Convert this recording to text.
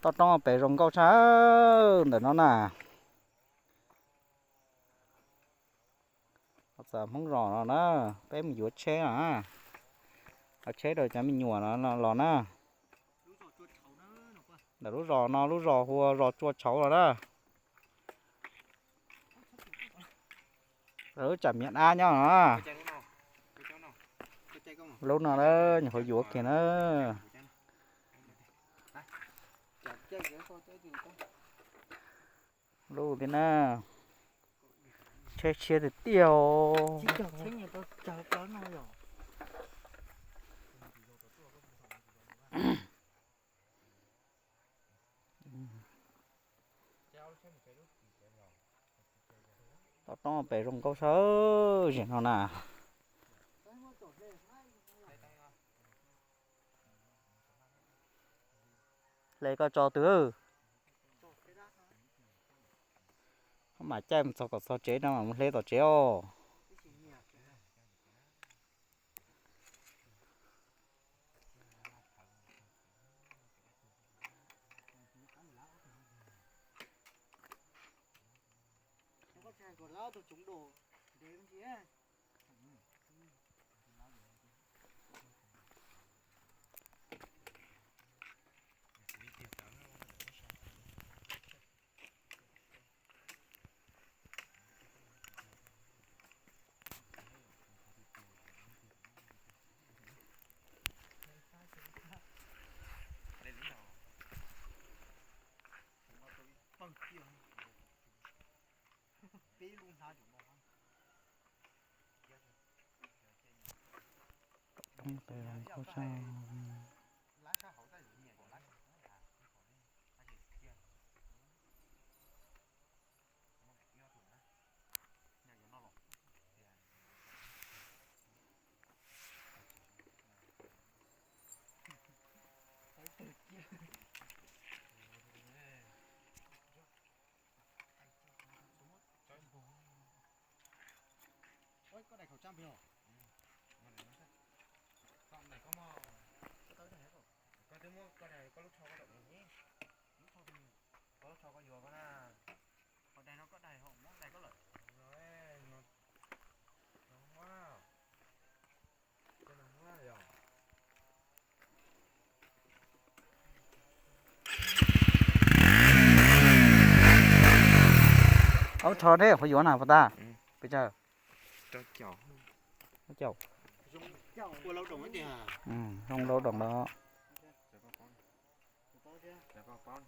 tao trong bể rồng câu cá để nó nè giờ không rõ nó đó bé mình vừa chế à chế rồi cho mình nhùa nó lò nè để lúc rò hùa rò chua cháu rồi đó rồi chả miệng ai nhá hả lúc nào đó nhà hồi vừa kìa nó lúc thế nè chơi chia được tiêu tao to bể rồng câu sớ gì nó nè lấy câu cho tứ mà chơi một số có số chế đâu mà muốn lấy tao chế ô không bể rồng câu sớ có đầy khẩu trang không? Con này có mò tới đây hết rồi. Con tới mua con này có lúc sau có động nhé. Lúc sau thì có lúc sau có vừa con à. Con đây nó có đầy không? Món đây có lợi. Nói nó quá. Cái nó quá rồi. áo thò thế phải vô nào phải ta bây giờ Cho chảo. chậu Qua lâu đồng ấy thì à. không đâu đồng đó Để vào con.